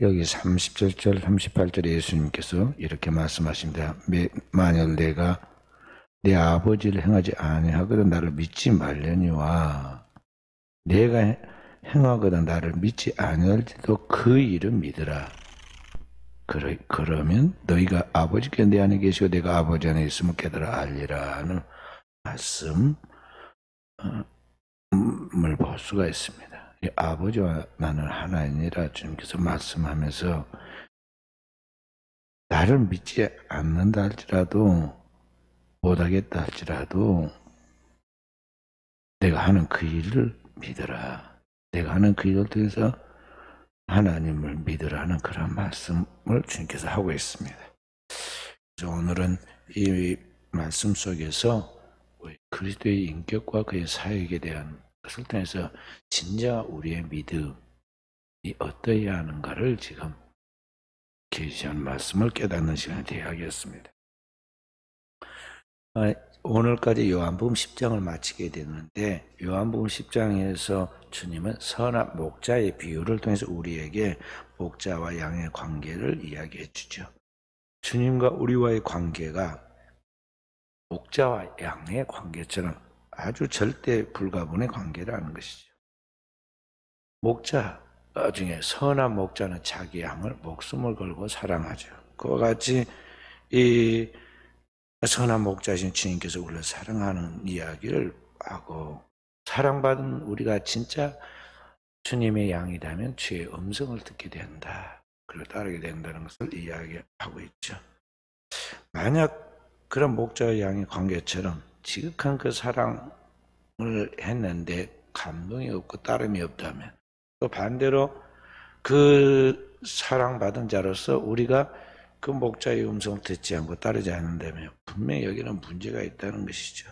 여기 37절, 38절에 예수님께서 이렇게 말씀하십니다. 만일 내가 내 아버지를 행하지 아니하거든 나를 믿지 말려니와 내가 행하거든 나를 믿지 아니할지도 그 일은 믿으라. 그러면 너희가 아버지께 내 안에 계시고 내가 아버지 안에 있으면 깨달아 알리라는 말씀을 볼 수가 있습니다. 아버지와 나는 하나이니라 주님께서 말씀하면서 나를 믿지 않는다 할지라도 못하겠다 할지라도 내가 하는 그 일을 믿어라. 내가 하는 그 일을 통해서 하나님을 믿으라는 그런 말씀을 주님께서 하고 있습니다. 그래서 오늘은 이 말씀 속에서 그리스도의 인격과 그의 사역에 대한 것을 통해서 진짜 우리의 믿음이 어떠해야 하는가를 지금 계시한 말씀을 깨닫는 시간이 되어야겠습니다. 오늘까지 요한복음 10장을 마치게 되는데 요한복음 10장에서 주님은 선한 목자의 비유를 통해서 우리에게 목자와 양의 관계를 이야기해 주죠. 주님과 우리와의 관계가 목자와 양의 관계처럼 아주 절대 불가분의 관계라는 것이죠. 목자 중에 선한 목자는 자기 양을 목숨을 걸고 사랑하죠. 그와 같이 이 선한 목자신 주님께서 우리를 사랑하는 이야기를 하고 사랑받은 우리가 진짜 주님의 양이라면 주의 음성을 듣게 된다. 그를 따르게 된다는 것을 이야기하고 있죠. 만약 그런 목자와 양의 관계처럼 지극한 그 사랑을 했는데 감동이 없고 따름이 없다면 또 반대로 그 사랑받은 자로서 우리가 그 목자의 음성을 듣지 않고 따르지 않는다면 분명히 여기는 문제가 있다는 것이죠.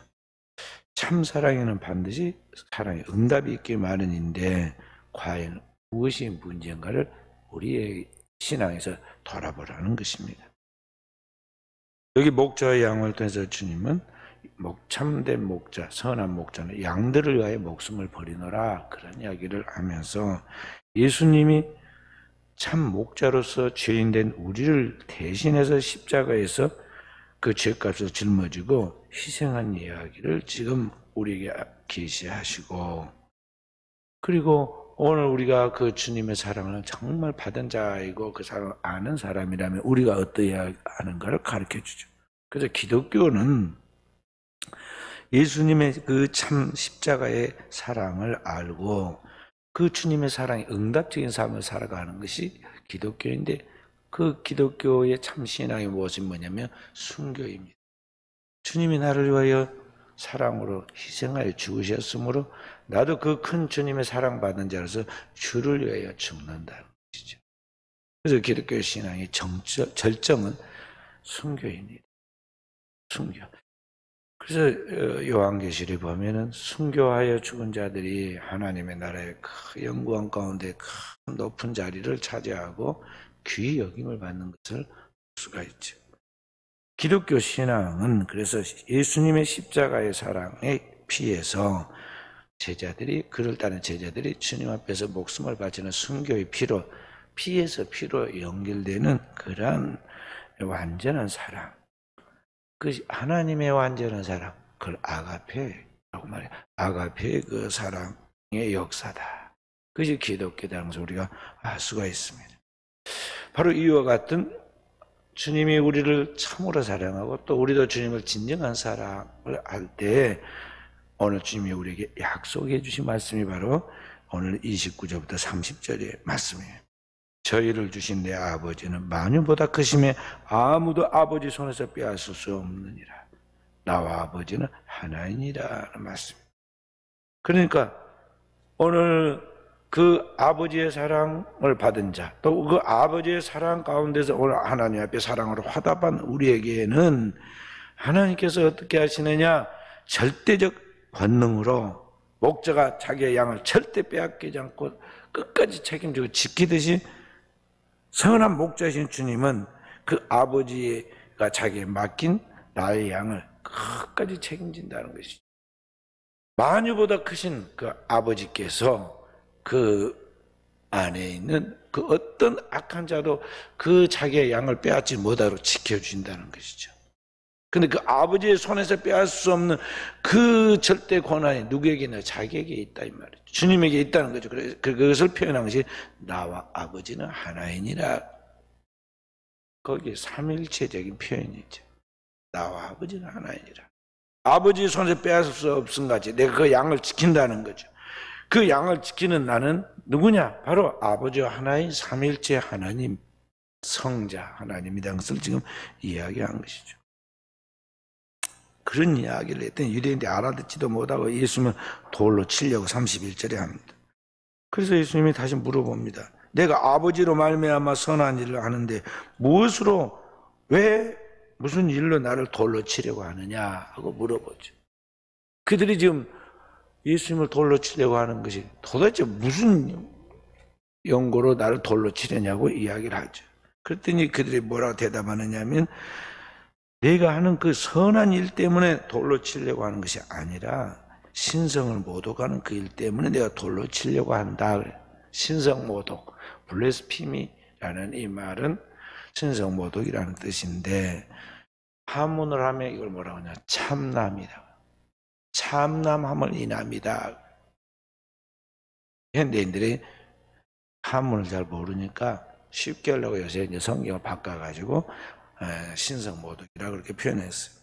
참 사랑에는 반드시 사랑의 응답이 있기 마련인데 과연 무엇이 문제인가를 우리의 신앙에서 돌아보라는 것입니다. 여기 목자의 양을 통해서 주님은 참된 목자, 선한 목자는 양들을 위하여 목숨을 버리노라 그런 이야기를 하면서 예수님이 참 목자로서 죄인된 우리를 대신해서 십자가에서 그 죄값을 짊어지고 희생한 이야기를 지금 우리에게 계시하시고 그리고 오늘 우리가 그 주님의 사랑을 정말 받은 자이고 그 사랑을 아는 사람이라면 우리가 어떠해야 하는가를 가르쳐 주죠. 그래서 기독교는 예수님의 그 참 십자가의 사랑을 알고 그 주님의 사랑에 응답적인 삶을 살아가는 것이 기독교인데 그 기독교의 참 신앙의 무엇이 뭐냐면 순교입니다. 주님이 나를 위하여 사랑으로 희생하여 죽으셨으므로 나도 그 큰 주님의 사랑받은 자로서 주를 위하여 죽는다는 것이죠. 그래서 기독교 신앙의 절정은 순교입니다. 순교. 그래서 요한계시를 보면은 순교하여 죽은 자들이 하나님의 나라의 큰 영광 가운데 큰 높은 자리를 차지하고 귀히 여김을 받는 것을 볼 수가 있죠. 기독교 신앙은 그래서 예수님의 십자가의 사랑에 피해서 제자들이 그를 따른 제자들이 주님 앞에서 목숨을 바치는 순교의 피에서 피로 연결되는 그러한 완전한 사랑. 그 하나님의 완전한 사랑, 그걸 아가페라고 말해요. 아가페의 그 사랑의 역사다. 그것이 기독교다는 것을 우리가 알 수가 있습니다. 바로 이와 같은 주님이 우리를 참으로 사랑하고 또 우리도 주님을 진정한 사랑을 할 때 오늘 주님이 우리에게 약속해 주신 말씀이 바로 오늘 29절부터 30절의 말씀이에요. 저희를 주신 내 아버지는 만유보다 크심에 아무도 아버지 손에서 빼앗을 수 없느니라. 나와 아버지는 하나이니라 말씀입니다. 그러니까 오늘 그 아버지의 사랑을 받은 자, 또 그 아버지의 사랑 가운데서 오늘 하나님 앞에 사랑으로 화답한 우리에게는 하나님께서 어떻게 하시느냐? 절대적 권능으로 목자가 자기의 양을 절대 빼앗기지 않고 끝까지 책임지고 지키듯이 선한 목자이신 주님은 그 아버지가 자기에 맡긴 나의 양을 끝까지 책임진다는 것이죠. 만유보다 크신 그 아버지께서 그 안에 있는 그 어떤 악한 자도 그 자기의 양을 빼앗지 못하도록 지켜준다는 것이죠. 근데 그 아버지의 손에서 빼앗을 수 없는 그 절대 권한이 누구에게나 자기에게 있다 이 말이죠. 주님에게 있다는 거죠. 그래서 그것을 표현한 것이 나와 아버지는 하나이니라. 거기에 삼일체적인 표현이죠. 나와 아버지는 하나이니라. 아버지의 손에서 빼앗을 수 없음 같이 내가 그 양을 지킨다는 거죠. 그 양을 지키는 나는 누구냐? 바로 아버지와 하나인 삼일체 하나님, 성자 하나님이라는 것을 지금 이야기한 것이죠. 그런 이야기를 했더니 유대인들이 알아듣지도 못하고 예수님을 돌로 치려고 31절에 합니다. 그래서 예수님이 다시 물어봅니다. 내가 아버지로 말미암아 선한 일을 하는데 무엇으로, 왜 무슨 일로 나를 돌로 치려고 하느냐 하고 물어보죠. 그들이 지금 예수님을 돌로 치려고 하는 것이 도대체 무슨 연고로 나를 돌로 치려냐고 이야기를 하죠. 그랬더니 그들이 뭐라고 대답하느냐면 내가 하는 그 선한 일 때문에 돌로 치려고 하는 것이 아니라 신성을 모독하는 그 일 때문에 내가 돌로 치려고 한다. 신성 모독, 블레스피미라는 이 말은 신성 모독이라는 뜻인데 한문을 하면 이걸 뭐라고 하냐? 참남이다. 참남함을 인합니다. 현대인들이 한문을 잘 모르니까 쉽게 하려고 요새 이제 성경을 바꿔가지고 신성 모독이라고 그렇게 표현했어요.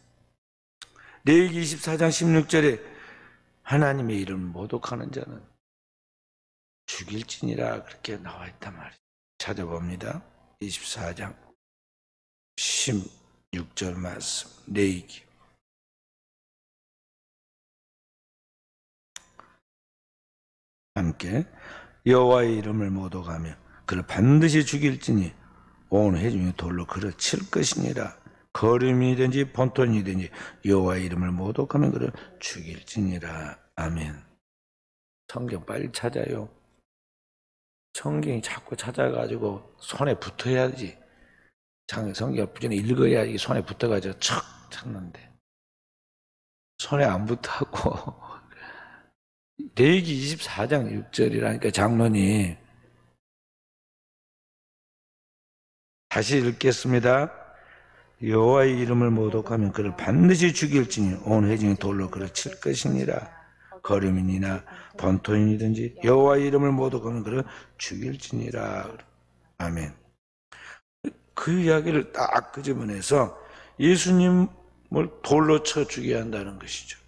레위기 24장 16절에 하나님의 이름을 모독하는 자는 죽일지니라 그렇게 나와 있단 말이에요. 찾아봅니다. 24장 16절 말씀, 레위기. 함께 여호와의 이름을 모독하며 그를 반드시 죽일지니 온 회중이 돌로 그를 칠 것이니라. 거름이든지 본토이든지 여호와의 이름을 모독하면 그를 죽일지니라. 아멘. 성경 빨리 찾아요. 성경이 자꾸 찾아가지고 손에 붙어야지. 성경 부전에 읽어야 이게 손에 붙어가지고 척 찾는데 손에 안 붙어갖고 레위기 24장 6절이라니까 장로님. 다시 읽겠습니다. 여호와의 이름을 모독하면 그를 반드시 죽일지니 온 회중이 돌로 그를 칠 것이니라. 거름인이나 본토인이든지 여호와의 이름을 모독하면 그를 죽일지니라. 아멘. 그 이야기를 딱 끄집어내서 예수님을 돌로 쳐 죽여야 한다는 것이죠.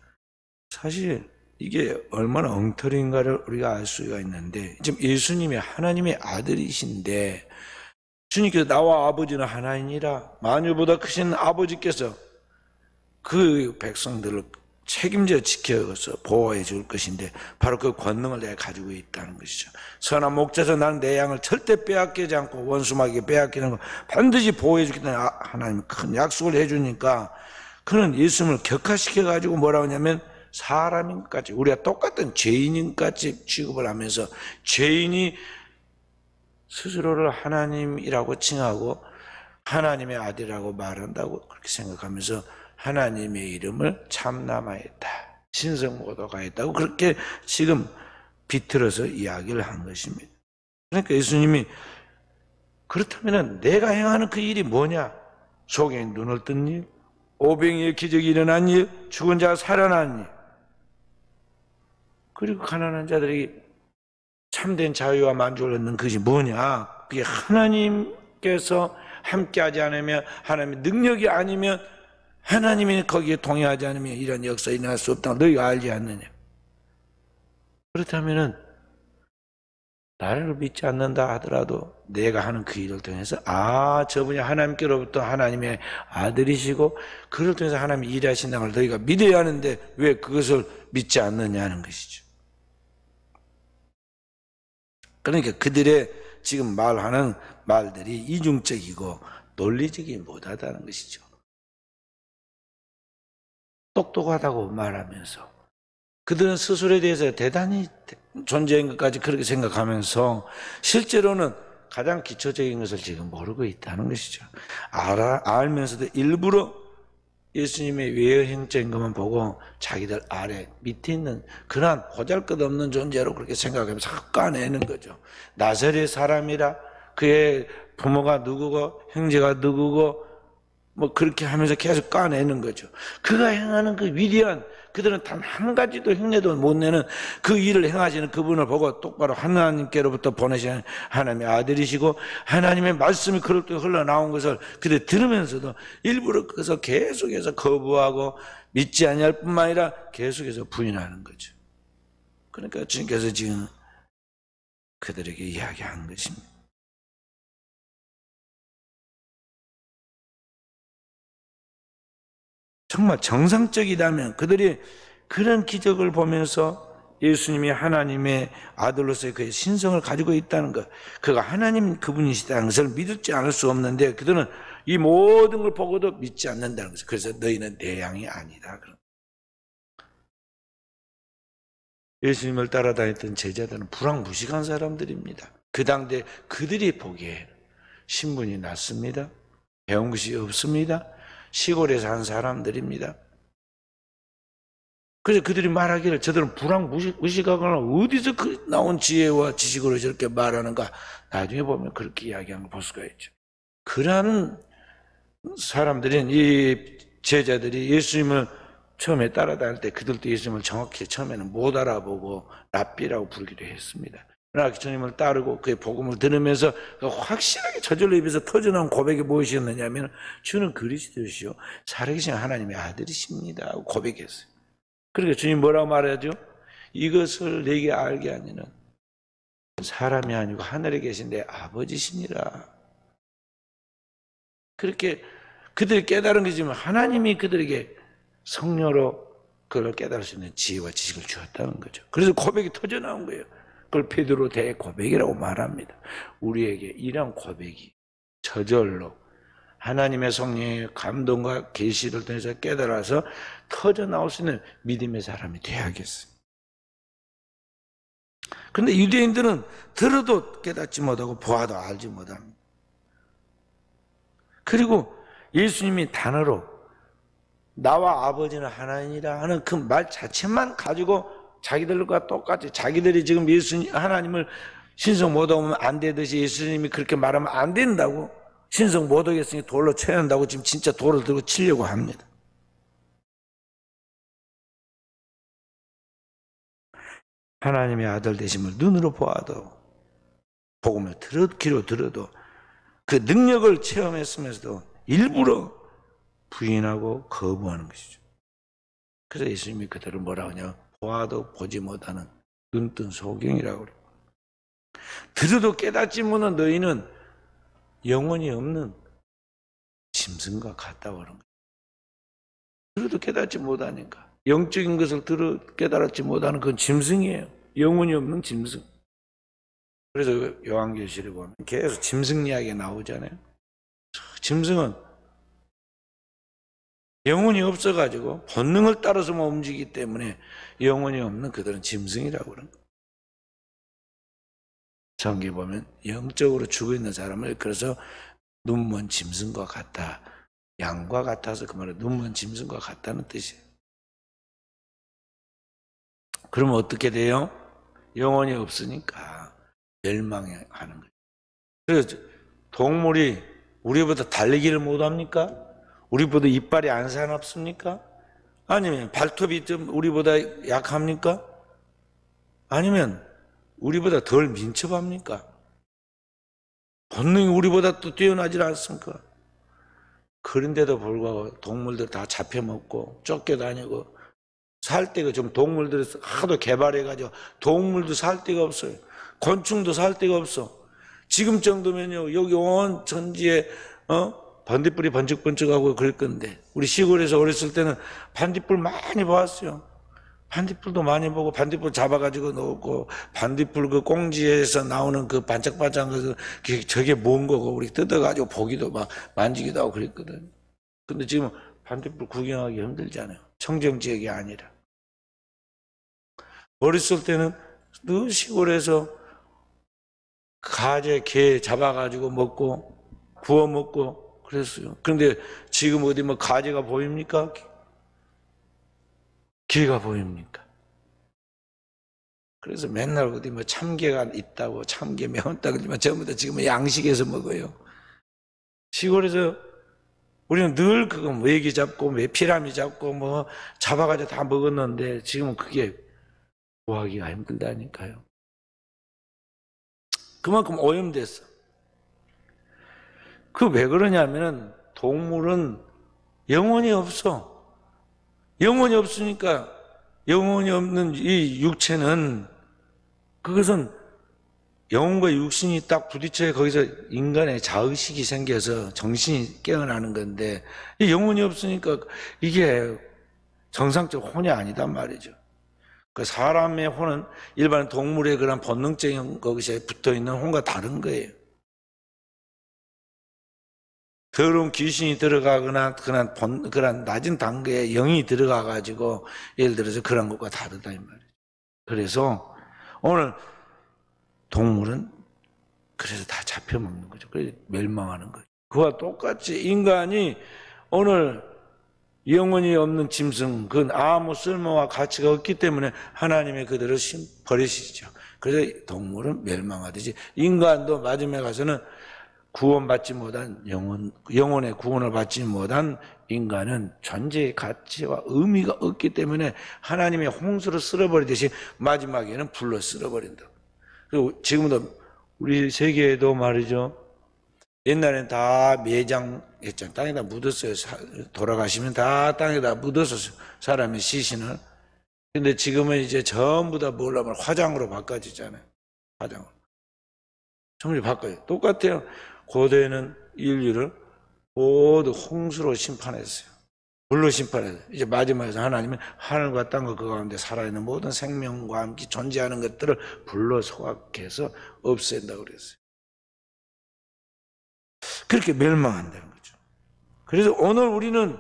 사실 이게 얼마나 엉터리인가를 우리가 알 수가 있는데 지금 예수님이 하나님의 아들이신데 주님께서 나와 아버지는 하나이니라. 만유보다 크신 아버지께서 그 백성들을 책임져 지켜서 보호해 줄 것인데 바로 그 권능을 내가 가지고 있다는 것이죠. 선한 목자에서 나는 내 양을 절대 빼앗기지 않고 원수마귀에게 빼앗기는 거 반드시 보호해 주겠다는 하나님이 큰 약속을 해주니까 그는 예수님을 격화시켜가지고 뭐라고 하냐면 사람인 것 같이 우리가 똑같은 죄인인 것 같이 취급을 하면서 죄인이 스스로를 하나님이라고 칭하고 하나님의 아들이라고 말한다고 그렇게 생각하면서 하나님의 이름을 참남하였다. 신성모독하였다고 그렇게 지금 비틀어서 이야기를 한 것입니다. 그러니까 예수님이 그렇다면 내가 행하는 그 일이 뭐냐? 속에 눈을 뜬 일, 오병이의 기적이 일어난 일, 죽은 자가 살아난 일, 그리고 가난한 자들이 참된 자유와 만족을 얻는 것이 뭐냐? 그게 하나님께서 함께하지 않으면 하나님의 능력이 아니면 하나님이 거기에 동의하지 않으면 이런 역사 일어날 수 없다고 너희가 알지 않느냐? 그렇다면은 나를 믿지 않는다 하더라도 내가 하는 그 일을 통해서 저분이 하나님께로부터 하나님의 아들이시고 그를 통해서 하나님이 일하신다는 걸 너희가 믿어야 하는데 왜 그것을 믿지 않느냐는 것이죠. 그러니까 그들의 지금 말하는 말들이 이중적이고 논리적이 못하다는 것이죠. 똑똑하다고 말하면서 그들은 스스로에 대해서 대단히 존재인 것까지 그렇게 생각하면서 실제로는 가장 기초적인 것을 지금 모르고 있다는 것이죠. 알면서도 일부러 예수님의 외형적인 것만 보고 자기들 아래 밑에 있는 그러한 보잘것없는 존재로 그렇게 생각하면서 까내는 거죠. 나사렛 사람이라 그의 부모가 누구고 형제가 누구고 뭐 그렇게 하면서 계속 까내는 거죠. 그가 행하는 그 위대한, 그들은 단 한 가지도 흉내도 못 내는 그 일을 행하시는 그분을 보고 똑바로 하나님께로부터 보내신 하나님의 아들이시고 하나님의 말씀이 그럴 때 흘러나온 것을 그들 들으면서도 일부러 그것을 계속해서 거부하고 믿지 아니할 뿐만 아니라 계속해서 부인하는 거죠. 그러니까 주님께서 지금 그들에게 이야기한 것입니다. 정말 정상적이라면 그들이 그런 기적을 보면서 예수님이 하나님의 아들로서의 그의 신성을 가지고 있다는 것, 그가 하나님 그분이시다는 것을 믿지 않을 수 없는데 그들은 이 모든 걸 보고도 믿지 않는다는 것을. 그래서 너희는 내 양이 아니다. 예수님을 따라다녔던 제자들은 불황무식한 사람들입니다. 그 당대 그들이 보기에 신분이 낮습니다. 배운 것이 없습니다. 시골에 산 사람들입니다. 그래서 그들이 말하기를 저들은 불황무식하거나 어디서 나온 지혜와 지식으로 저렇게 말하는가. 나중에 보면 그렇게 이야기하는 걸 볼 수가 있죠. 그러한 사람들은 이 제자들이 예수님을 처음에 따라다닐 때 그들도 예수님을 정확히 처음에는 못 알아보고 랍비라고 부르기도 했습니다. 그러나 주님을 따르고 그의 복음을 들으면서 확실하게 저절로 입에서 터져나온 고백이 무엇이었느냐 하면 주는 그리스도시요 살아계신 하나님의 아들이십니다 하고 고백했어요. 그러니까 주님 뭐라고 말하죠? 이것을 내게 알게 하니는 사람이 아니고 하늘에 계신 내 아버지시니라. 그렇게 그들이 깨달은 거지만 하나님이 그들에게 성령으로 그걸 깨달을 수 있는 지혜와 지식을 주었다는 거죠. 그래서 고백이 터져나온 거예요. 그걸 베드로 대고백이라고 말합니다. 우리에게 이런 고백이 저절로 하나님의 성령의 감동과 계시를 통해서 깨달아서 터져나올 수 있는 믿음의 사람이 되어야겠어요. 그런데 유대인들은 들어도 깨닫지 못하고 보아도 알지 못합니다. 그리고 예수님이 단어로 나와 아버지는 하나님이라 하는 그 말 자체만 가지고 자기들과 똑같이 자기들이 지금 예수님 하나님을 신성 못하면 안 되듯이 예수님이 그렇게 말하면 안 된다고, 신성 못하겠으니 돌로 쳐야 한다고 지금 진짜 돌을 들고 치려고 합니다. 하나님의 아들 되심을 눈으로 보아도 복음을 귀로 들어도 그 능력을 체험했으면서도 일부러 부인하고 거부하는 것이죠. 그래서 예수님이 그들을 뭐라고 하냐, 보아도 보지 못하는 눈뜬 소경이라고 그래요. 들어도 깨닫지 못한 너희는 영혼이 없는 짐승과 같다고 그런 거예요. 들어도 깨닫지 못하니까 영적인 것을 들어 깨달지 못하는 그건 짐승이에요. 영혼이 없는 짐승. 그래서 요한계시를 보면 계속 짐승 이야기가 나오잖아요. 짐승은 영혼이 없어가지고 본능을 따라서만 움직이기 때문에 영혼이 없는 그들은 짐승이라고 그런 거예요. 성경에 보면 영적으로 죽어있는 사람을 그래서 눈먼 짐승과 같다, 양과 같아서 그 말은 눈먼 짐승과 같다는 뜻이에요. 그러면 어떻게 돼요? 영혼이 없으니까 멸망하는 거예요. 그래서 동물이 우리보다 달리기를 못합니까? 우리보다 이빨이 안 사납습니까? 아니면 발톱이 좀 우리보다 약합니까? 아니면 우리보다 덜 민첩합니까? 본능이 우리보다 또 뛰어나질 않습니까? 그런데도 불구하고 동물들 다 잡혀먹고 쫓겨다니고 살 데가 좀 동물들이 하도 개발해가지고 동물도 살 데가 없어요. 곤충도 살 데가 없어. 지금 정도면요 여기 온 천지에 반딧불이 번쩍번쩍하고 그럴 건데 우리 시골에서 어렸을 때는 반딧불 많이 봤어요. 반딧불도 많이 보고 반딧불 잡아가지고 놓고 반딧불 그 꽁지에서 나오는 그 반짝반짝한 것을 저게 뭔 거고 우리 뜯어가지고 보기도 막 만지기도 하고 그랬거든. 근데 지금 반딧불 구경하기 힘들잖아요. 청정지역이 아니라. 어렸을 때는 늘 시골에서 가재, 게 잡아가지고 먹고 구워 먹고 그랬어요. 그런데 지금 어디 뭐 가지가 보입니까? 개가 보입니까? 그래서 맨날 어디 뭐 참개가 있다고 참개 매운다 그러지만 전부 다 지금은 양식에서 먹어요. 시골에서 우리는 늘 그거 메기 잡고 메피라미 잡고 뭐 잡아가지고 다 먹었는데 지금은 그게 구하기가 힘들다니까요. 그만큼 오염됐어. 그 왜 그러냐면은 동물은 영혼이 없어. 영혼이 없으니까 영혼이 없는 이 육체는 그것은 영혼과 육신이 딱 부딪혀야 거기서 인간의 자의식이 생겨서 정신이 깨어나는 건데 이 영혼이 없으니까 이게 정상적 혼이 아니단 말이죠. 그 사람의 혼은 일반 동물의 그런 본능적인 것에 붙어있는 혼과 다른 거예요. 더러운 귀신이 들어가거나 그런 낮은 단계의 영이 들어가가지고 예를 들어서 그런 것과 다르다 이 말이에요. 그래서 오늘 동물은 그래서 다 잡혀먹는 거죠. 그래서 멸망하는 거죠. 그와 똑같이 인간이 오늘 영혼이 없는 짐승, 그건 아무 쓸모와 가치가 없기 때문에 하나님의 그들을 버리시죠. 그래서 동물은 멸망하듯이 인간도 마지막에 가서는 구원받지 못한 영혼의 구원을 받지 못한 인간은 존재의 가치와 의미가 없기 때문에 하나님의 홍수로 쓸어버리듯이 마지막에는 불로 쓸어버린다. 그리고 지금도 우리 세계에도 말이죠. 옛날엔 다 매장했잖아요. 땅에다 묻었어요. 돌아가시면 다 땅에다 묻었었어요. 사람의 시신을. 근데 지금은 이제 전부 다 뭐라면 화장으로 바꿔지잖아요. 화장으로. 전부 바꿔요. 똑같아요. 고대에는 인류를 모두 홍수로 심판했어요. 물로 심판했어요. 이제 마지막에서 하나님은 하늘과 땅과 그 가운데 살아있는 모든 생명과 함께 존재하는 것들을 불로 소각해서 없앤다고 그랬어요. 그렇게 멸망한다는 거죠. 그래서 오늘 우리는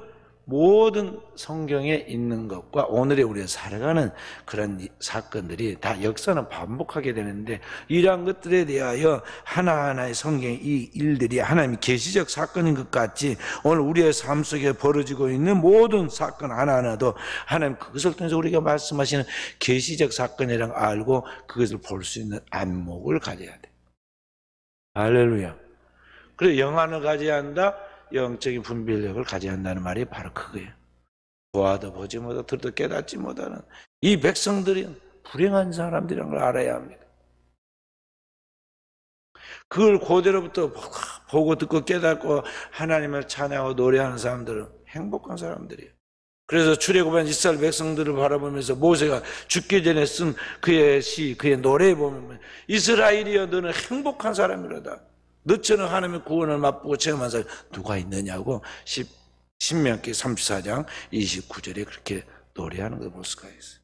모든 성경에 있는 것과 오늘의 우리가 살아가는 그런 사건들이 다 역사는 반복하게 되는데 이러한 것들에 대하여 하나하나의 성경의 이 일들이 하나님의 계시적 사건인 것 같이 오늘 우리의 삶 속에 벌어지고 있는 모든 사건 하나하나도 하나님 그것을 통해서 우리가 말씀하시는 계시적 사건이라는 걸 알고 그것을 볼 수 있는 안목을 가져야 돼. 할렐루야. 그래서 영안을 가져야 한다. 영적인 분별력을 가져야 한다는 말이 바로 그거예요. 보아도 보지 못하고 들어도 깨닫지 못하는 이 백성들은 불행한 사람들이라는 걸 알아야 합니다. 그걸 그대로부터 보고 듣고 깨닫고 하나님을 찬양하고 노래하는 사람들은 행복한 사람들이에요. 그래서 출애굽한 이스라엘 백성들을 바라보면서 모세가 죽기 전에 쓴 그의 시, 그의 노래에 보면 이스라엘이여 너는 행복한 사람이로다. 너처럼 하나님의 구원을 맛보고 체험한 사람이 누가 있느냐고 신명기 34장 29절에 그렇게 노래하는 걸 볼 수가 있어요.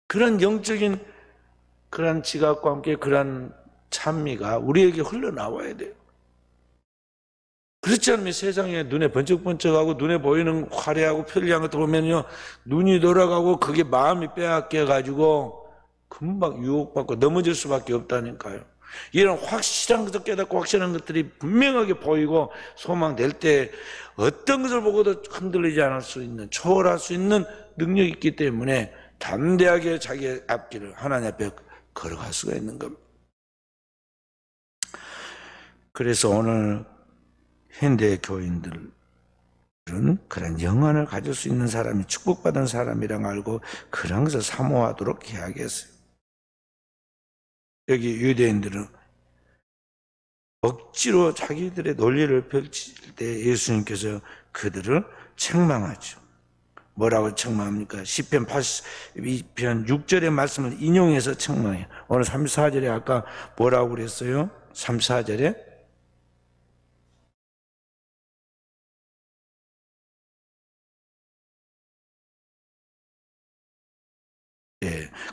그런 영적인 그런 지각과 함께 그런 찬미가 우리에게 흘러나와야 돼요. 그렇지 않으면 세상에 눈에 번쩍번쩍하고 눈에 보이는 화려하고 편리한 것들 보면요 눈이 돌아가고 그게 마음이 빼앗겨가지고 금방 유혹받고 넘어질 수밖에 없다니까요. 이런 확실한 것을 깨닫고 확실한 것들이 분명하게 보이고 소망될 때 어떤 것을 보고도 흔들리지 않을 수 있는 초월할 수 있는 능력이 있기 때문에 담대하게 자기의 앞길을 하나님 앞에 걸어갈 수가 있는 겁니다. 그래서 오늘 현대 교인들은 그런 영안을 가질 수 있는 사람이 축복받은 사람이라고 알고 그런 것을 사모하도록 해야겠어요. 여기 유대인들은 억지로 자기들의 논리를 펼칠 때 예수님께서 그들을 책망하죠. 뭐라고 책망합니까? 시편 82편 6절의 말씀을 인용해서 책망해요. 오늘 34절에 아까 뭐라고 그랬어요? 34절에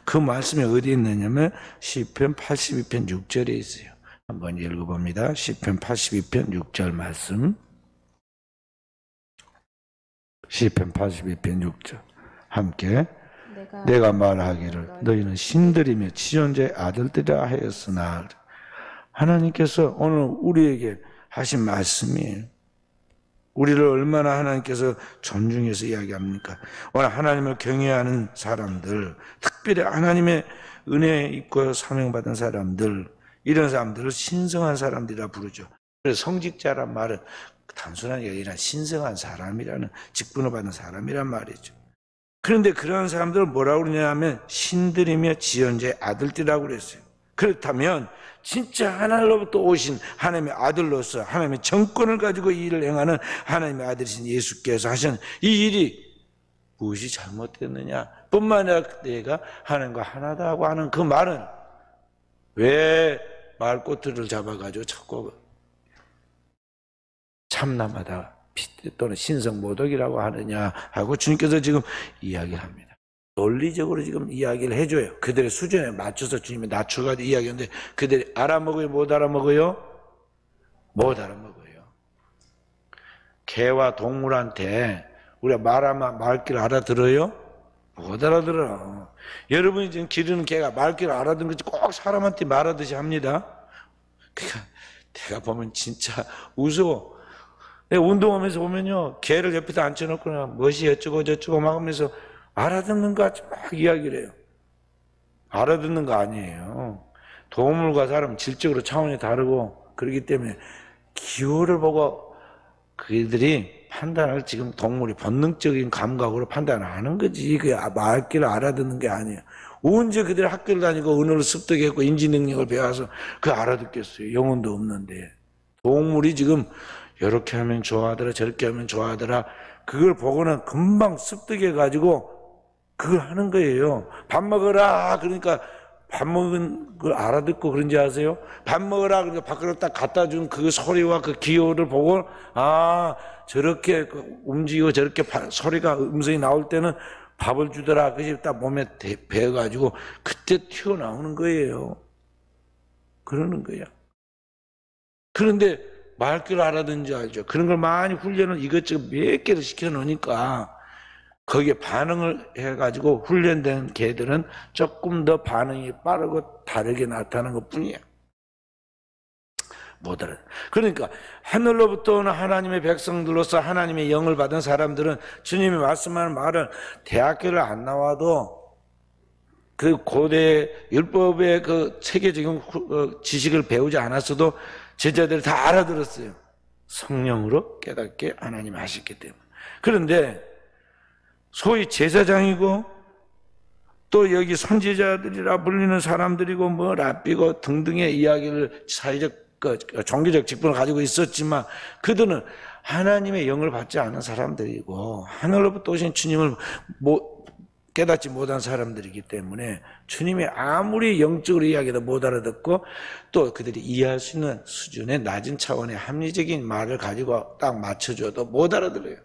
그 말씀이 어디 있느냐면 시편 82편 6절에 있어요. 한번 읽어봅니다. 시편 82편 6절 말씀. 시편 82편 6절 함께 내가 말하기를 너희는 신들이며 지존자의 아들들이라 하였으나 하나님께서 오늘 우리에게 하신 말씀이에요. 우리를 얼마나 하나님께서 존중해서 이야기합니까? 오늘 하나님을 경외하는 사람들, 특별히 하나님의 은혜 입고 사명받은 사람들, 이런 사람들을 신성한 사람들이라 부르죠. 그래서 성직자란 말은 단순한 게 아니라 신성한 사람이라는, 직분을 받은 사람이란 말이죠. 그런데 그런 사람들을 뭐라고 그러냐면 신들이며 지존자의 아들들이라고 그랬어요. 그렇다면 진짜 하나님으로부터 오신 하나님의 아들로서 하나님의 정권을 가지고 이 일을 행하는 하나님의 아들이신 예수께서 하신 이 일이 무엇이 잘못됐느냐 뿐만 아니라 내가 하나님과 하나다 하고 하는 그 말은 왜 말꼬투리를 잡아가지고 자꾸 참남하다 또는 신성모독이라고 하느냐 하고 주님께서 지금 이야기합니다. 논리적으로 지금 이야기를 해줘요. 그들의 수준에 맞춰서 주님이 낮춰가지고 이야기하는데 그들이 알아먹어요? 못 알아먹어요? 못 알아먹어요. 개와 동물한테 우리가 말하면 말귀를 알아들어요? 못 알아들어. 여러분이 지금 기르는 개가 말귀를 알아듣는 것이 꼭 사람한테 말하듯이 합니다. 그러니까 내가 보면 진짜 무서워. 내가 운동하면서 보면요, 개를 옆에다 앉혀놓거나 무엇이 어쩌고 저쩌고 막 하면서 알아듣는 것 같이 막 이야기를 해요. 알아듣는 거 아니에요. 동물과 사람 질적으로 차원이 다르고 그렇기 때문에 기호를 보고 그들이 판단을 지금 동물이 본능적인 감각으로 판단을 하는 거지. 그 말귀를 알아듣는 게 아니에요. 언제 그들이 학교를 다니고 언어를 습득했고 인지 능력을 배워서 그 알아듣겠어요. 영혼도 없는데. 동물이 지금 이렇게 하면 좋아하더라 저렇게 하면 좋아하더라 그걸 보고는 금방 습득해가지고 그걸 하는 거예요. 밥 먹어라 그러니까 밥 먹은 걸 알아듣고 그런지 아세요? 밥 먹어라 그러니까 밖으로 딱 갖다 준 그 소리와 그 기호를 보고 아 저렇게 움직이고 저렇게 소리가 음성이 나올 때는 밥을 주더라 그게 딱 몸에 배어가지고 그때 튀어나오는 거예요. 그러는 거야. 그런데 말귀를 알아듣는지 알죠. 그런 걸 많이 훈련을 이것저것 몇 개를 시켜놓으니까 거기에 반응을 해가지고 훈련된 개들은 조금 더 반응이 빠르고 다르게 나타나는 것 뿐이에요. 못 알아. 그러니까 하늘로부터 오는 하나님의 백성들로서 하나님의 영을 받은 사람들은 주님이 말씀하는 말을 대학교를 안 나와도 그 고대 율법의 그 체계적인 지식을 배우지 않았어도 제자들이 다 알아들었어요. 성령으로 깨닫게 하나님이 하셨기 때문에. 그런데 소위 제사장이고 또 여기 선지자들이라 불리는 사람들이고 뭐 랍비고 등등의 이야기를 사회적 종교적 직분을 가지고 있었지만 그들은 하나님의 영을 받지 않은 사람들이고 하늘로부터 오신 주님을 깨닫지 못한 사람들이기 때문에 주님이 아무리 영적으로 이야기해도 못 알아듣고 또 그들이 이해할 수 있는 수준의 낮은 차원의 합리적인 말을 가지고 딱 맞춰줘도 못 알아들어요.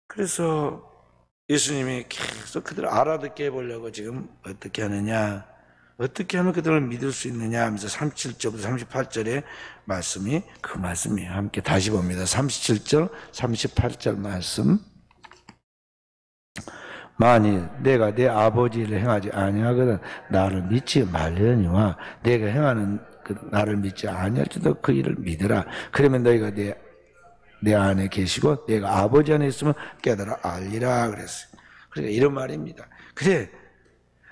그래서 예수님이 계속 그들을 알아듣게 해보려고 지금 어떻게 하느냐, 어떻게 하면 그들을 믿을 수 있느냐 하면서 37절부터 38절의 말씀이 그 말씀이에요. 함께 다시 봅니다. 37절, 38절 말씀. 만일 내가 내 아버지를 행하지 아니하거든 나를 믿지 말려니와 내가 행하는 나를 믿지 아니할지도 그 일을 믿으라. 그러면 너희가 내 안에 계시고 내가 아버지 안에 있으면 깨달아 알리라 그랬어요. 그러니까 이런 말입니다. 그래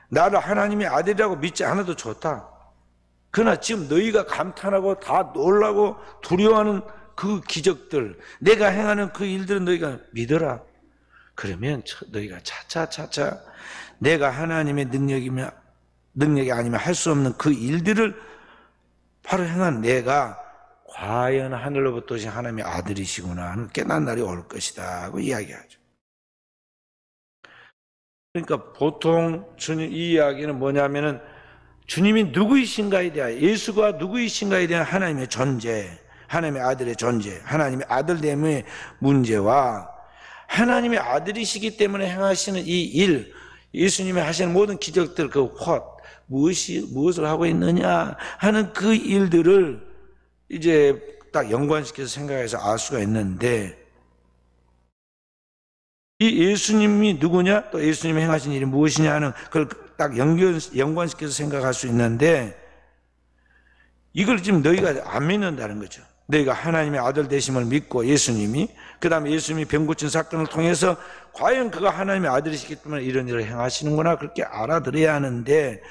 나를 하나님의 아들이라고 믿지 않아도 좋다. 그러나 지금 너희가 감탄하고 다 놀라고 두려워하는 그 기적들 내가 행하는 그 일들은 너희가 믿어라. 그러면 너희가 차차 내가 하나님의 능력이 아니면 할 수 없는 그 일들을 바로 행한 내가 과연 하늘로부터 오신 하나님의 아들이시구나 하는 깨닫는 날이 올 것이다 하고 이야기하죠. 그러니까 보통 주님 이 이야기는 뭐냐면은 주님이 누구이신가에 대한 예수가 누구이신가에 대한 하나님의 존재, 하나님의 아들의 존재, 하나님의 아들됨의 문제와 하나님의 아들이시기 때문에 행하시는 이 일, 예수님이 하시는 모든 기적들 무엇을 하고 있느냐 하는 그 일들을 이제 딱 연관시켜서 생각해서 알 수가 있는데 이 예수님이 누구냐 또 예수님이 행하신 일이 무엇이냐 하는 그걸 딱 연관시켜서 생각할 수 있는데 이걸 지금 너희가 안 믿는다는 거죠. 너희가 하나님의 아들 되심을 믿고 예수님이, 그 다음에 예수님이 병 고친 사건을 통해서 과연 그가 하나님의 아들이시기 때문에 이런 일을 행하시는구나 그렇게 알아들어야 하는데,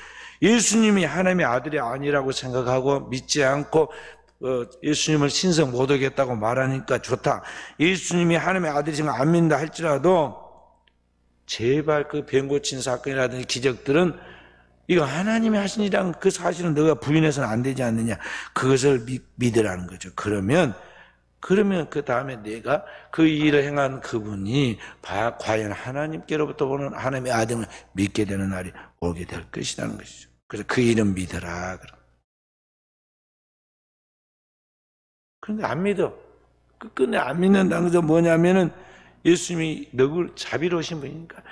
예수님이 하나님의 아들이 아니라고 생각하고 믿지 않고 예수님을 신성 못 오겠다고 말하니까 좋다. 예수님이 하나님의 아들이신 걸 안 믿는다 할지라도 제발 그 병 고친 사건이라든지 기적들은 이거 하나님이 하신 일이란 그 사실은 너가 부인해서는 안 되지 않느냐. 그것을 믿으라는 거죠. 그러면 그 다음에 내가 그 일을 행한 그분이 과연 하나님께로부터 보는 하나님의 아들을 믿게 되는 날이 오게 될 것이라는 것이죠. 그래서 그 일은 믿으라. 그런데 안 믿어. 끝내 안 믿는다는 것은 뭐냐면은 예수님이 너를 자비로우신 분이니까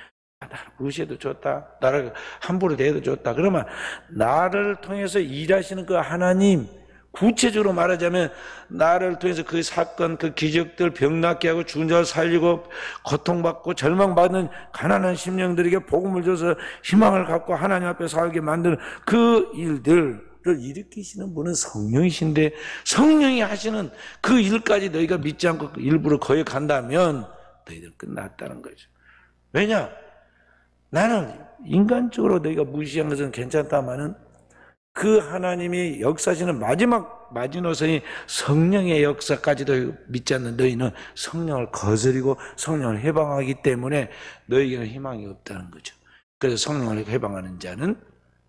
나를 무시해도 좋다. 나를 함부로 대해도 좋다. 그러면 나를 통해서 일하시는 그 하나님, 구체적으로 말하자면 나를 통해서 그 사건, 그 기적들, 병 낫게 하고 죽은 자를 살리고 고통받고 절망받는 가난한 심령들에게 복음을 줘서 희망을 갖고 하나님 앞에 살게 만드는 그 일들을 일으키시는 분은 성령이신데, 성령이 하시는 그 일까지 너희가 믿지 않고 일부러 거역한다면 너희들 끝났다는 거죠. 왜냐? 나는 인간적으로 너희가 무시한 것은 괜찮다마는 그 하나님이 역사하시는 마지막 마지노선이 성령의 역사까지도 믿지 않는 너희는 성령을 거스리고 성령을 해방하기 때문에 너희에게는 희망이 없다는 거죠. 그래서 성령을 해방하는 자는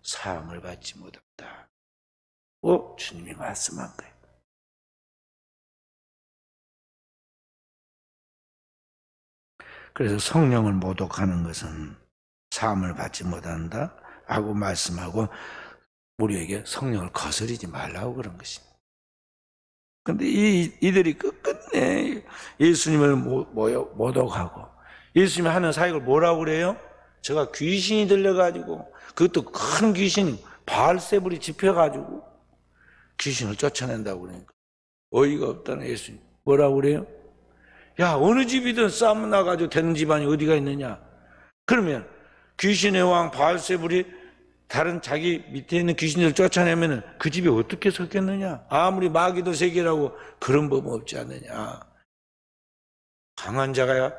사함을 받지 못한다. 주님이 말씀한 거예요. 그래서 성령을 모독하는 것은 사함을 받지 못한다 하고 말씀하고 우리에게 성령을 거스리지 말라고 그런 것입니다. 그런데 이들이 끝끝내 예수님을 모독하고 예수님이 하는 사역을 뭐라고 그래요? 제가 귀신이 들려가지고, 그것도 큰 귀신이 바알세불이 집혀가지고 귀신을 쫓아낸다고 그러니까 어이가 없다는 예수님. 뭐라고 그래요? 야, 어느 집이든 싸움 나가지고 되는 집안이 어디가 있느냐? 그러면 귀신의 왕 바알세불이 다른 자기 밑에 있는 귀신들을 쫓아내면 그 집이 어떻게 섰겠느냐? 아무리 마귀도 세계라고 그런 법 없지 않느냐? 강한 자가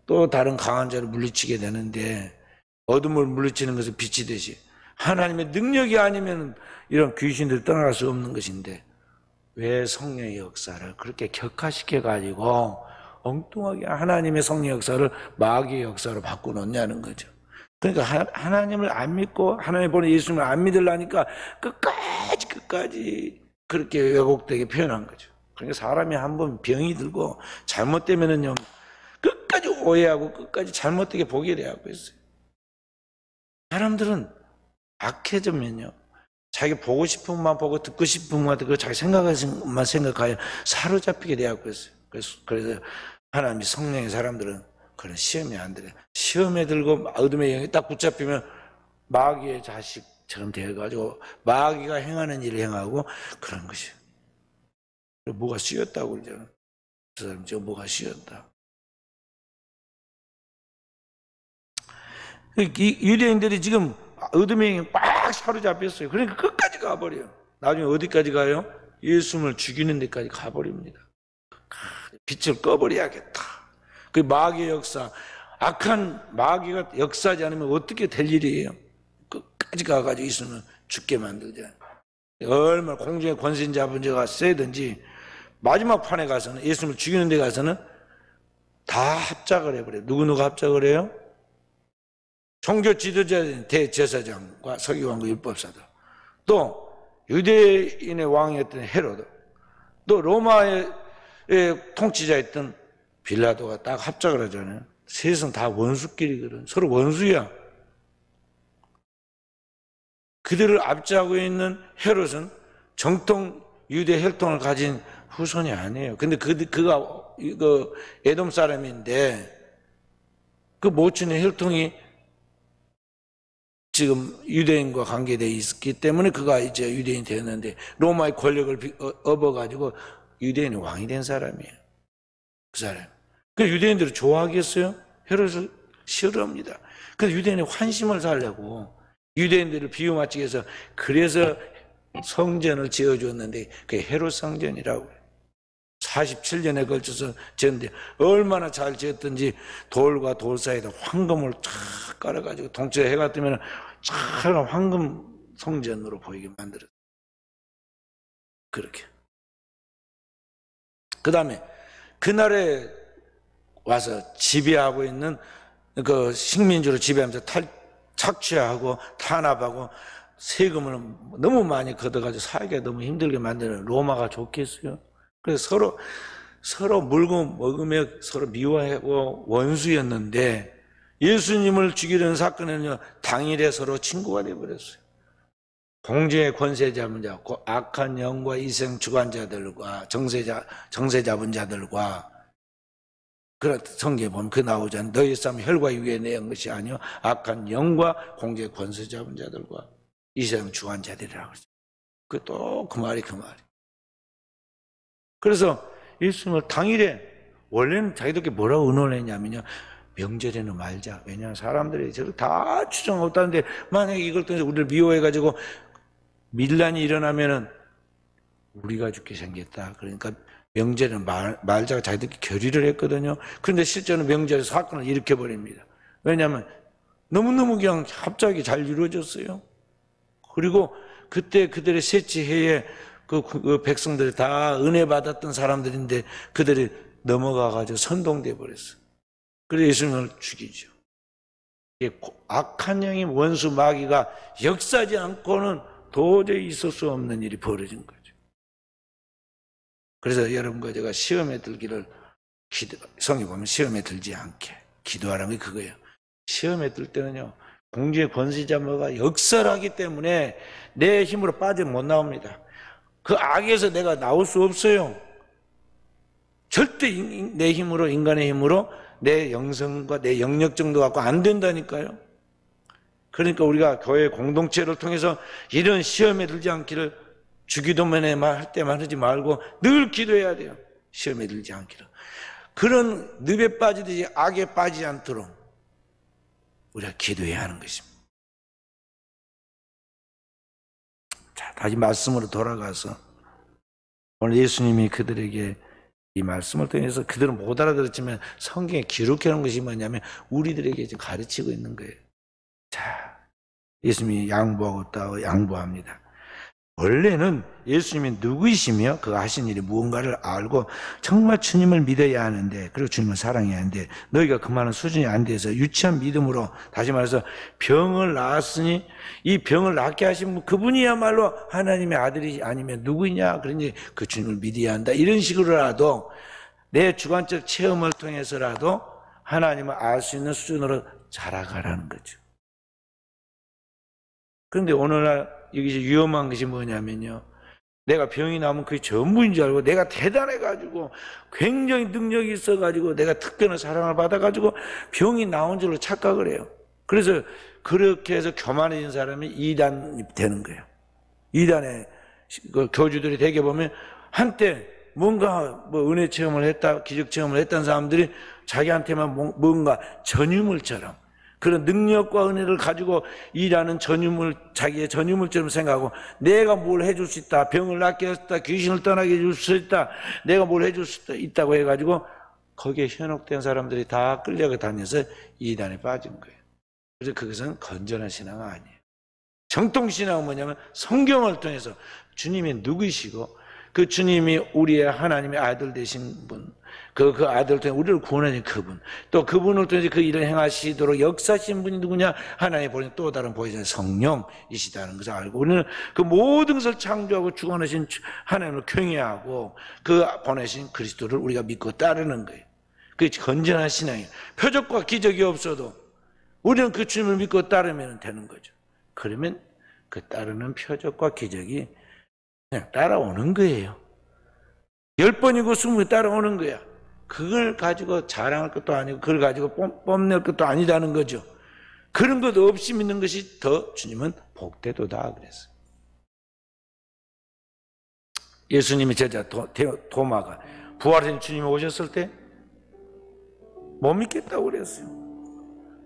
또 다른 강한 자를 물리치게 되는데, 어둠을 물리치는 것은 빛이듯이 하나님의 능력이 아니면 이런 귀신들이 떠나갈 수 없는 것인데, 왜 성령의 역사를 그렇게 격화시켜가지고 엉뚱하게 하나님의 성령 역사를 마귀의 역사로 바꿔놓냐는 거죠. 그러니까 하나님을 안 믿고 하나님 보는 예수님을 안 믿으려니까 끝까지 그렇게 왜곡되게 표현한 거죠. 그러니까 사람이 한번 병이 들고 잘못되면은요, 끝까지 오해하고 끝까지 잘못되게 보게 되고 있어요. 사람들은 악해지면요, 자기 보고 싶은 것만 보고 듣고 싶은 것만 듣고 자기 생각하는 것만 생각하여 사로잡히게 되고 있어요. 그래서 하나님이 성령의 사람들은 그런 시험에 안 들어요. 시험에 들고 어둠의 영이 딱 붙잡히면 마귀의 자식처럼 되어가지고 마귀가 행하는 일을 행하고 그런 것이에요. 뭐가 씌었다고 그러잖아요. 그 사람 저 뭐가 씌었다. 유대인들이 지금 어둠의 영이 빡 사로잡혔어요. 그러니까 끝까지 가버려요. 나중에 어디까지 가요? 예수님을 죽이는 데까지 가버립니다. 빛을 꺼버려야겠다. 그 마귀의 역사, 악한 마귀가 역사하지 않으면 어떻게 될 일이에요? 끝까지 가가지고 예수님을 죽게 만들잖아요. 얼마나 공중의 권세인 잡은 자가 세든지 마지막 판에 가서는, 예수님을 죽이는 데 가서는 다 합작을 해버려요. 누구누가 합작을 해요? 종교 지도자인 대제사장과 서기관과 율법사들, 또 유대인의 왕이었던 헤로드, 또 로마의 통치자였던 빌라도가 딱 합작을 하잖아요. 셋은 다 원수끼리거든. 서로 원수야. 그들을 압제하고 있는 헤롯은 정통 유대 혈통을 가진 후손이 아니에요. 근데 그가 에돔 사람인데 그 모친의 혈통이 지금 유대인과 관계되어 있기 때문에 그가 이제 유대인이 되었는데, 로마의 권력을 업어가지고 유대인의 왕이 된 사람이에요. 그 사람. 그 유대인들을 좋아하겠어요? 헤롯을 싫어합니다. 그래서 유대인의 환심을 살려고 유대인들을 비유 맞추기 위해서, 그래서 성전을 지어주었는데 그게 헤롯 성전이라고. 47년에 걸쳐서 지었는데 얼마나 잘 지었던지 돌과 돌 사이에다 황금을 쫙 깔아가지고 동쪽에 해가 뜨면 참 황금 성전으로 보이게 만들었어요. 그렇게. 그 다음에 그날에 와서 지배하고 있는 그 식민지로 지배하면서 착취하고 탄압하고 세금을 너무 많이 걷어가지고 살기가 너무 힘들게 만드는 로마가 좋겠어요? 그래서 서로 물고 먹으며 서로 미워하고 원수였는데 예수님을 죽이려는 사건에는요, 당일에 서로 친구가 되어버렸어요. 공중의 권세 잡은 자, 악한 영과 이생 주관자들과 정세 잡은 자들과, 그런 성경에 보면 그 나오잖아요. 너희 싸움 혈과 육에 내은 것이 아니요 악한 영과 공중의 권세 잡은 자들과 이생 주관자들이라고 그러죠. 그 말이 그 말이. 그래서 예수님을 당일에, 원래는 자기들끼리 뭐라고 의논했냐면요, 명절에는 말자. 왜냐하면 사람들이 저를 다 추정하다는데 만약에 이걸 통해서 우리를 미워해가지고 밀란이 일어나면은 우리가 죽게 생겼다. 그러니까 명절에는 말자가 자기들끼리 결의를 했거든요. 그런데 실제로는 명절에 사건을 일으켜버립니다. 왜냐하면 너무너무 그냥 합작이 잘 이루어졌어요. 그리고 그때 그들의 셋째 해에 그 백성들이 다 은혜 받았던 사람들인데 그들이 넘어가가지고 선동돼 버렸어요. 그래서 예수님을 죽이죠. 악한 영이 원수 마귀가 역사하지 않고는 도저히 있을 수 없는 일이 벌어진 거죠. 그래서 여러분과 제가 시험에 들기를 성경 보면 시험에 들지 않게 기도하라는 게 그거예요. 시험에 들 때는요, 공중의 권세자가 역설하기 때문에 내 힘으로 빠져 못 나옵니다. 그 악에서 내가 나올 수 없어요. 절대 내 힘으로, 인간의 힘으로 내 영성과 내 영역 정도 갖고 안 된다니까요. 그러니까 우리가 교회 공동체를 통해서 이런 시험에 들지 않기를, 주기도문에 할 때만 하지 말고 늘 기도해야 돼요. 시험에 들지 않기를. 그런 늪에 빠지듯이 악에 빠지지 않도록 우리가 기도해야 하는 것입니다. 자, 다시 말씀으로 돌아가서 오늘 예수님이 그들에게 이 말씀을 통해서, 그들은 못 알아들었지만 성경에 기록해 놓은 것이 뭐냐면 우리들에게 지금 가르치고 있는 거예요. 자, 예수님이 양보합니다. 원래는 예수님이 누구이시며 그가 하신 일이 무언가를 알고 정말 주님을 믿어야 하는데, 그리고 주님을 사랑해야 하는데, 너희가 그만한 수준이 안 돼서 유치한 믿음으로, 다시 말해서 병을 낳았으니 이 병을 낫게 하신 분, 그분이야말로 하나님의 아들이 아니면 누구냐, 그러니 그 주님을 믿어야 한다. 이런 식으로라도 내 주관적 체험을 통해서라도 하나님을 알 수 있는 수준으로 자라가라는 거죠. 그런데 오늘날 여기서 위험한 것이 뭐냐면요, 내가 병이 나면 그게 전부인 줄 알고 내가 대단해가지고 굉장히 능력이 있어가지고 내가 특별한 사랑을 받아가지고 병이 나온 줄로 착각을 해요. 그래서 그렇게 해서 교만해진 사람이 이단이 되는 거예요. 이단의 그 교주들이 되게 보면 한때 뭔가 은혜 체험을 했다, 기적 체험을 했던 사람들이 자기한테만 뭔가 전유물처럼, 그런 능력과 은혜를 가지고 일하는 자기의 전유물처럼 생각하고, 내가 뭘 해줄 수 있다, 병을 낫게 했다, 귀신을 떠나게 해줄 수 있다, 내가 뭘 해줄 수 있다고 해가지고 거기에 현혹된 사람들이 다 끌려가 다녀서 이단에 빠진 거예요. 그래서 그것은 건전한 신앙은 아니에요. 정통신앙은 뭐냐면 성경을 통해서 주님이 누구이시고 그 주님이 우리의 하나님의 아들 되신 분, 그 아들을 통해 우리를 구원하신 그분, 또 그분을 통해서 그 일을 행하시도록 역사하신 분이 누구냐? 하나님의 보내신 또 다른 보혜사 성령이시다는 것을 알고, 우리는 그 모든 것을 창조하고 주관하신 하나님을 경외하고 그 보내신 그리스도를 우리가 믿고 따르는 거예요. 그게 건전한 신앙이에요. 표적과 기적이 없어도 우리는 그 주님을 믿고 따르면 되는 거죠. 그러면 그 따르는 표적과 기적이 그냥 따라오는 거예요. 10번이고 20번 따라오는 거야. 그걸 가지고 자랑할 것도 아니고 그걸 가지고 뽐낼 것도 아니다는 거죠. 그런 것 없이 믿는 것이 더 주님은 복되도다 그랬어요. 예수님의 제자 도마가 부활하신 주님이 오셨을 때 못 믿겠다고 그랬어요.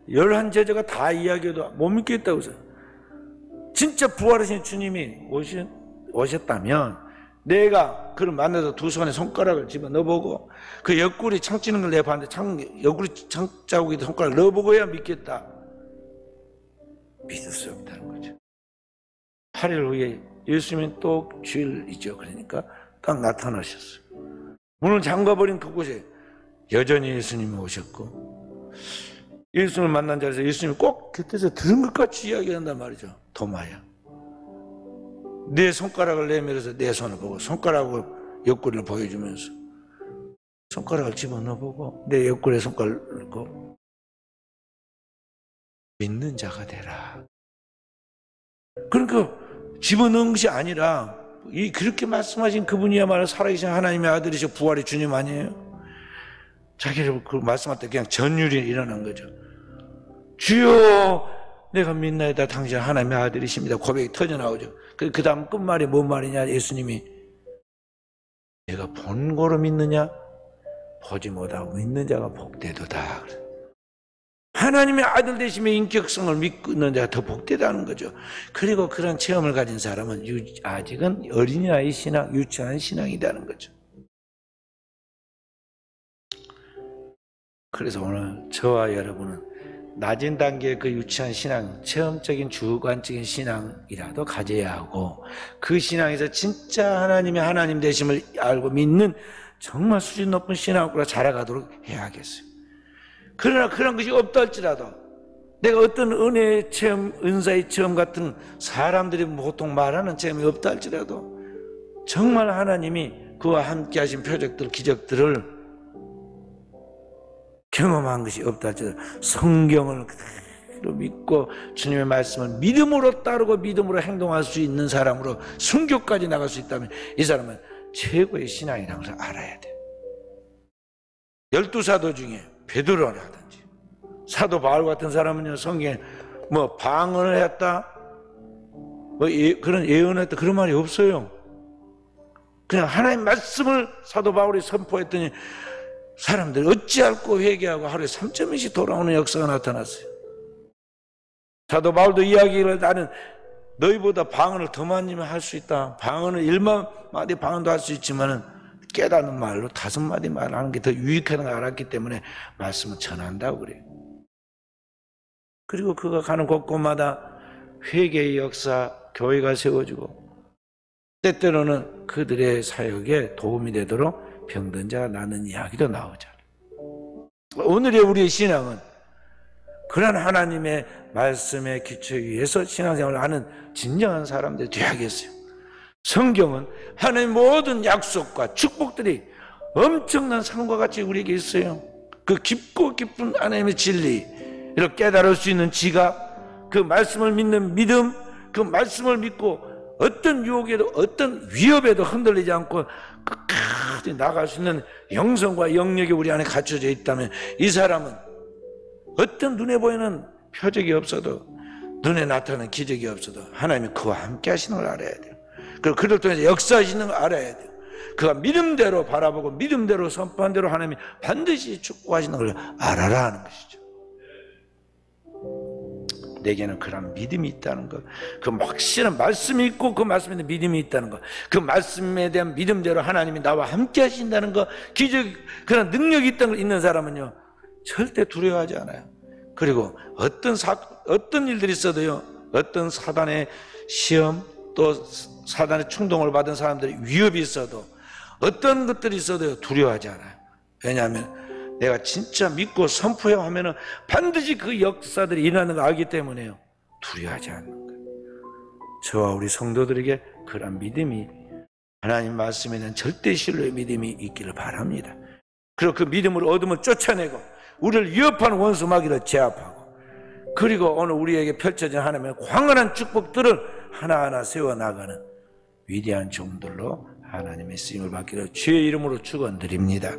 11 제자가 다 이야기해도 못 믿겠다고 했어요. 진짜 부활하신 주님이 오셨다면 내가 그를 만나서 두 손에 손가락을 집어넣어보고 그 옆구리 창 찌는 걸 내가 봤는데 옆구리 창 자국에도 손가락을 넣어보고야 믿겠다. 믿을 수 없다는 거죠. 8일 후에 예수님은 또 주일이죠. 그러니까 딱 나타나셨어요. 문을 잠가버린 그곳에 여전히 예수님이 오셨고, 예수님을 만난 자리에서 예수님이 꼭 곁에서 들은 것 같이 이야기한단 말이죠. 도마야, 내 손가락을 내밀어서 내 손을 보고, 손가락을 옆구리를 보여주면서 손가락을 집어넣어보고 내 옆구리에 손가락을 넣고 믿는 자가 되라. 그러니까 집어넣은 것이 아니라 그렇게 말씀하신 그분이야말로 살아계신 하나님의 아들이시오, 부활의 주님 아니에요? 자기를 그 말씀할 때 그냥 전율이 일어난 거죠. 주여 내가 믿나이다, 당신 하나님의 아들이십니다. 고백이 터져나오죠. 그 다음 끝말이 뭔 말이냐? 예수님이 내가 본 거로 믿느냐? 보지 못하고 믿는 자가 복되도다. 하나님의 아들 되심의 인격성을 믿는 자가 더 복되다는 거죠. 그리고 그런 체험을 가진 사람은 아직은 어린아이 신앙, 유치한 신앙이라는 거죠. 그래서 오늘 저와 여러분은 낮은 단계의 그 유치한 신앙, 체험적인 주관적인 신앙이라도 가져야 하고, 그 신앙에서 진짜 하나님의 하나님 되심을 알고 믿는 정말 수준 높은 신앙으로 자라가도록 해야겠어요. 그러나 그런 것이 없다 할지라도, 내가 어떤 은혜의 체험, 은사의 체험 같은 사람들이 보통 말하는 체험이 없다 할지라도 정말 하나님이 그와 함께 하신 표적들, 기적들을 경험한 것이 없다 할지라도 성경을 그대로 믿고 주님의 말씀을 믿음으로 따르고 믿음으로 행동할 수 있는 사람으로 순교까지 나갈 수 있다면 이 사람은 최고의 신앙이라는 것을 알아야 돼요. 12사도 중에 베드로라든지 사도 바울 같은 사람은요, 성경에 뭐 방언을 했다, 뭐 그런 예언을 했다, 그런 말이 없어요. 그냥 하나님의 말씀을 사도 바울이 선포했더니 사람들이 어찌할꼬 회개하고 하루에 3,000명씩 돌아오는 역사가 나타났어요. 사도 바울도 이야기를, 나는 너희보다 방언을 더 많이 할 수 있다. 방언을 1마디 방언도 할 수 있지만은 깨닫는 말로 5마디 말하는 게 더 유익하다는 걸 알았기 때문에 말씀을 전한다고 그래요. 그리고 그가 가는 곳곳마다 회개의 역사, 교회가 세워지고, 때때로는 그들의 사역에 도움이 되도록 병든 자가 낫는 이야기도 나오잖아요. 오늘의 우리의 신앙은 그런 하나님의 말씀에 기초에 의해서 신앙생활을 하는 진정한 사람들이 되어야겠어요. 성경은 하나님의 모든 약속과 축복들이 엄청난 산과 같이 우리에게 있어요. 그 깊고 깊은 하나님의 진리를 깨달을 수 있는 지각, 그 말씀을 믿는 믿음, 그 말씀을 믿고 어떤 유혹에도 어떤 위협에도 흔들리지 않고 끝까지 나갈 수 있는 영성과 영역이 우리 안에 갖춰져 있다면 이 사람은 어떤 눈에 보이는 표적이 없어도, 눈에 나타나는 기적이 없어도 하나님이 그와 함께 하시는 걸 알아야 돼요. 그리고 그를 통해서 역사하시는 걸 알아야 돼요. 그가 믿음대로 바라보고 믿음대로 선포한 대로 하나님이 반드시 축복하시는 걸 알아라 하는 것이죠. 내게는 그런 믿음이 있다는 것, 그 확실한 말씀이 있고 그 말씀에 대한 믿음이 있다는 것, 그 말씀에 대한 믿음대로 하나님이 나와 함께 하신다는 것, 기적, 그런 능력이 있는 사람은요 절대 두려워하지 않아요. 그리고 어떤 일들이 있어도요, 어떤 사단의 시험, 또 사단의 충동을 받은 사람들의 위협이 있어도, 어떤 것들이 있어도요 두려워하지 않아요. 왜냐하면 내가 진짜 믿고 선포해 하면은 반드시 그 역사들이 일어나는 걸 알기 때문에요 두려워하지 않는 거예요. 저와 우리 성도들에게 그런 믿음이, 하나님 말씀에 대한 절대 신뢰의 믿음이 있기를 바랍니다. 그리고 그 믿음으로 어둠을 쫓아내고 우리를 위협하는 원수 마귀를 제압하고, 그리고 오늘 우리에게 펼쳐진 하나님의 광활한 축복들을 하나하나 세워나가는 위대한 종들로 하나님의 쓰임을 받기를 주의 이름으로 축원드립니다.